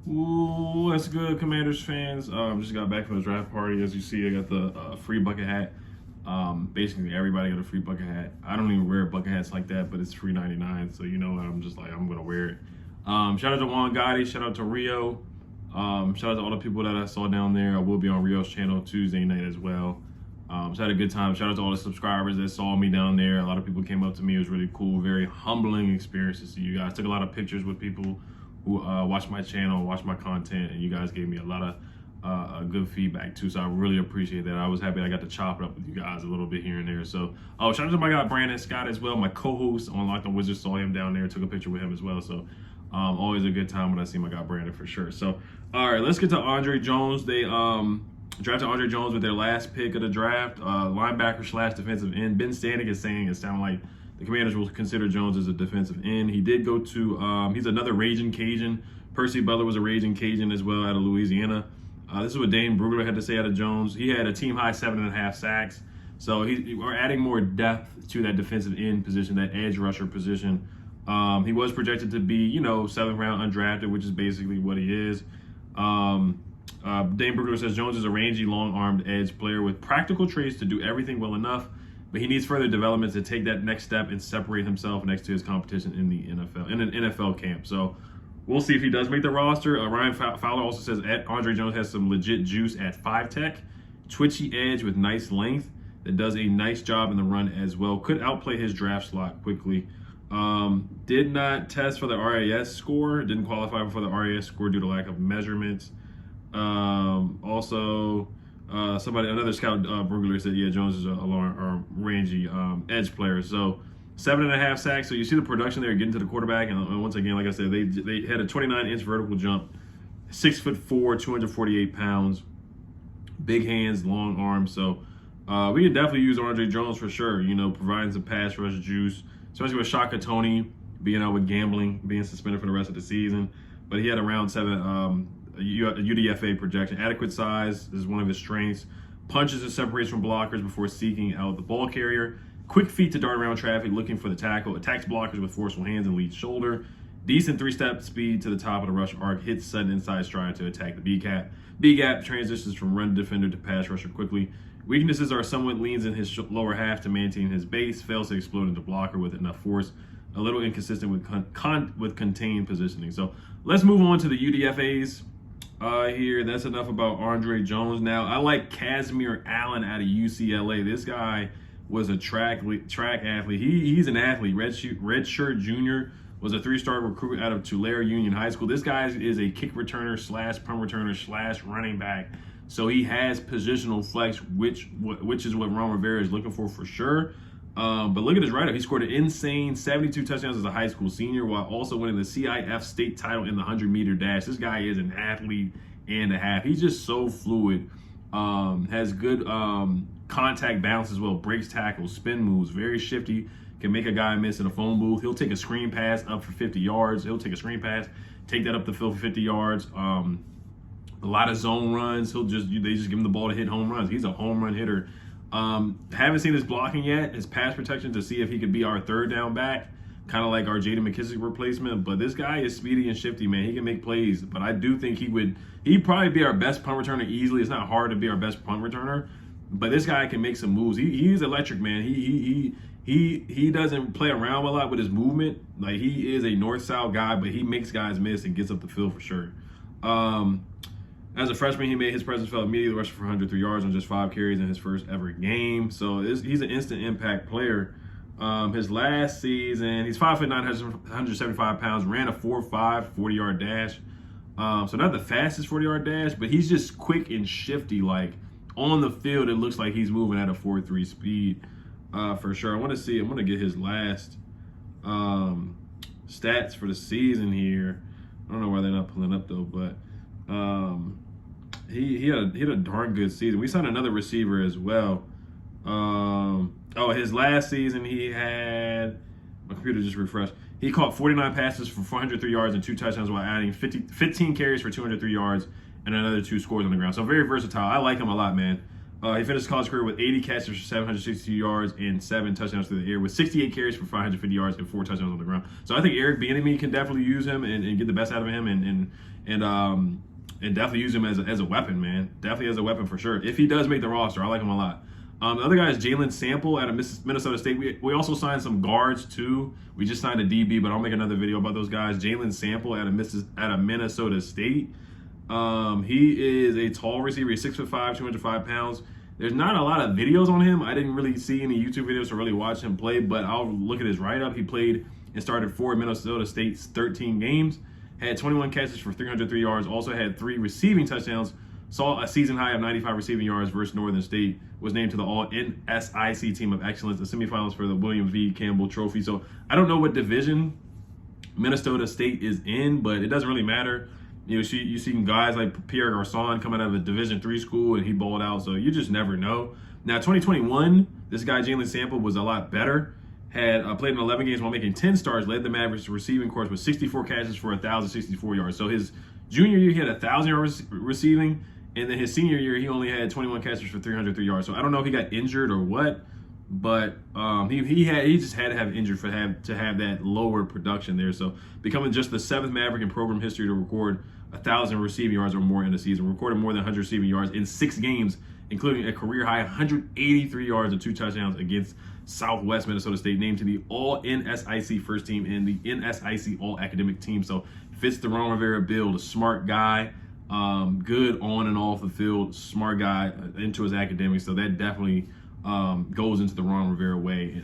Ooh, that's good, Commanders fans. Just got back from the draft party. As you see, I got the free bucket hat. Basically, everybody got a free bucket hat. I don't even wear bucket hats like that, but it's free 99, so you know I'm just like, I'm going to wear it. Shout out to Juan Gotti. Shout out to Rio. Shout out to all the people that I saw down there. I will be on Rio's channel Tuesday night as well. So I had a good time. Shout out to all the subscribers that saw me down there. A lot of people came up to me. It was really cool. Very humbling experience to see you guys. Took a lot of pictures with people who watch my channel, watch my content, and you guys gave me a lot of good feedback too. So I really appreciate that. I was happy I got to chop it up with you guys a little bit here and there. So shout out to my guy Brandon Scott as well, my co-host on Locked On Wizards. Saw him down there, took a picture with him as well. So always a good time when I see my guy Brandon for sure. So all right, let's get to Andre Jones. They drafted Andre Jones with their last pick of the draft, linebacker / defensive end. Ben Stanek is saying it sounds like the Commanders will consider Jones as a defensive end. He did go to, he's another Raging Cajun. Percy Butler was a Raging Cajun as well out of Louisiana. This is what Dane Brugler had to say out of Jones. He had a team-high 7.5 sacks. So we're adding more depth to that defensive end position, that edge rusher position. He was projected to be, 7th round undrafted, which is basically what he is. Dane Brugler says Jones is a rangy, long-armed edge player with practical traits to do everything well enough, but he needs further development to take that next step and separate himself next to his competition in the NFL, in an NFL camp. So we'll see if he does make the roster. Ryan Fowler also says Andre Jones has some legit juice at 5 tech, twitchy edge with nice length that does a nice job in the run as well. Could outplay his draft slot quickly. Did not test for the RAS score. Didn't qualify for the RAS score due to lack of measurements. Another scout, Brugler, said, yeah, Jones is a rangy edge player. So 7.5 sacks. So you see the production there getting to the quarterback. And once again, like I said, they had a 29-inch vertical jump, 6'4", 248 pounds, big hands, long arms. So we could definitely use Andre Jones for sure, providing some pass rush juice, especially with Shaka Toney being out with gambling, being suspended for the rest of the season. But he had a round 7 UDFA projection. Adequate size is one of his strengths. Punches and separates from blockers before seeking out the ball carrier. Quick feet to dart around traffic, looking for the tackle. Attacks blockers with forceful hands and leads shoulder. Decent 3-step speed to the top of the rush arc. Hits sudden inside stride to attack the B-gap. B-gap transitions from run defender to pass rusher quickly. Weaknesses are somewhat leans in his lower half to maintain his base. Fails to explode into blocker with enough force. A little inconsistent with contained positioning. So let's move on to the UDFAs. Here, that's enough about Andre Jones. Now, I like Kazmier Allen out of UCLA. This guy was a track athlete. He's an athlete. Redshirt junior, was a 3-star recruit out of Tulare Union High School. This guy is a kick returner / punt returner / running back. So he has positional flex, which is what Ron Rivera is looking for sure. But look at his write-up. He scored an insane 72 touchdowns as a high school senior while also winning the CIF state title in the 100-meter dash. This guy is an athlete and a half. He's just so fluid. Has good contact balance as well. Breaks tackles, spin moves, very shifty. Can make a guy miss in a phone booth. He'll take a screen pass up for 50 yards. He'll take a screen pass, take that up the field for 50 yards. A lot of zone runs. They just give him the ball to hit home runs. He's a home run hitter. Haven't seen his blocking yet, his pass protection, to see if he could be our 3rd down back, kind of like our J.D. McKissick replacement. But this guy is speedy and shifty, man. He can make plays. But I do think he'd probably be our best punt returner easily. It's not hard to be our best punt returner, but this guy can make some moves. He's electric, man. He doesn't play around a lot with his movement. Like, he is a north-south guy, but he makes guys miss and gets up the field for sure. As a freshman, he made his presence felt immediately, rushing for 103 yards on just 5 carries in his first ever game. So he's an instant impact player. His last season, he's 5'9", 175 pounds, ran a 4.5 40-yard dash. So not the fastest 40-yard dash, but he's just quick and shifty. Like, on the field, it looks like he's moving at a 4.3 speed for sure. I'm going to get his last stats for the season here. I don't know why they're not pulling up though, but he had a darn good season. We signed another receiver as well. His last season he had, my computer just refreshed. He caught 49 passes for 403 yards and 2 touchdowns while adding 15 carries for 203 yards and another 2 scores on the ground. So very versatile. I like him a lot, man. He finished his college career with 80 catches for 762 yards and 7 touchdowns through the air, with 68 carries for 550 yards and 4 touchdowns on the ground. So I think Eric Bieniemy can definitely use him and get the best out of him and definitely use him as a weapon, man. Definitely as a weapon for sure. If he does make the roster, I like him a lot. The other guy is Jalen Sample out of Minnesota State. We also signed some guards too. We just signed a DB, but I'll make another video about those guys. Jalen Sample out of Minnesota State. He is a tall receiver. He's 6'5", 205 pounds. There's not a lot of videos on him. I didn't really see any YouTube videos to really watch him play, but I'll look at his write-up. He played and started 4 Minnesota State's 13 games. Had 21 catches for 303 yards. Also had 3 receiving touchdowns. Saw a season high of 95 receiving yards versus Northern State. Was named to the All-NSIC Team of Excellence, the semifinals for the William V. Campbell Trophy. So I don't know what division Minnesota State is in, but it doesn't really matter. You see guys like Pierre Garçon coming out of a Division III school and he balled out. So you just never know. Now 2021, this guy Jalen Sample was a lot better. Had played in 11 games while making 10 starts. Led the Mavericks receiving corps with 64 catches for 1,064 yards. So his junior year he had 1,000 yards receiving. And then his senior year, he only had 21 catches for 303 yards. So I don't know if he got injured or what, but he just had to have injured to have that lower production there. So becoming just the 7th Maverick in program history to record 1,000 receiving yards or more in a season. Recorded more than 100 receiving yards in 6 games, including a career high 183 yards and 2 touchdowns against Southwest Minnesota State. Named to the All-NSIC first team and the NSIC All-Academic team. So fits the Ron Rivera bill. A smart guy. Good on and off the field, smart guy into his academics, so that definitely goes into the Ron Rivera way,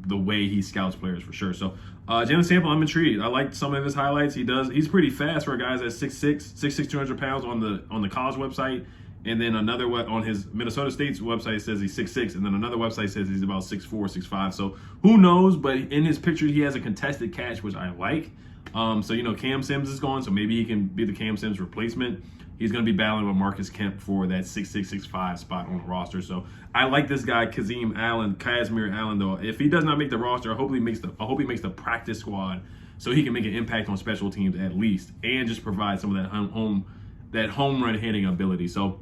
the way he scouts players for sure. So Jalen Sample, I'm intrigued. I like some of his highlights. He's pretty fast for a guy that's 6'6", 200 pounds on the college website, and then another on his Minnesota State's website says he's 6'6", and then another website says he's about 6'4", 6'5". So who knows? But in his picture, he has a contested catch, which I like. So, Cam Sims is gone, so maybe he can be the Cam Sims replacement. He's going to be battling with Marcus Kemp for that 6'6", 6'5" spot on the roster. So I like this guy, Casimir Allen, though. If he does not make the roster, I hope he makes the practice squad so he can make an impact on special teams at least and just provide some of that home run hitting ability. So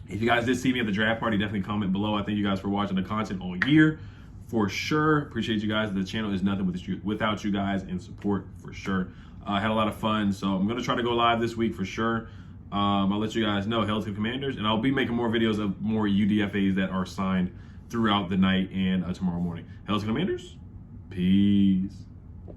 if you guys did see me at the draft party, definitely comment below. I thank you guys for watching the content all year. For sure. Appreciate you guys. The channel is nothing without you guys and support for sure. I had a lot of fun, so I'm going to try to go live this week for sure. I'll let you guys know. Hail to the Commanders, and I'll be making more videos of more UDFAs that are signed throughout the night and tomorrow morning. Hail to the Commanders. Peace.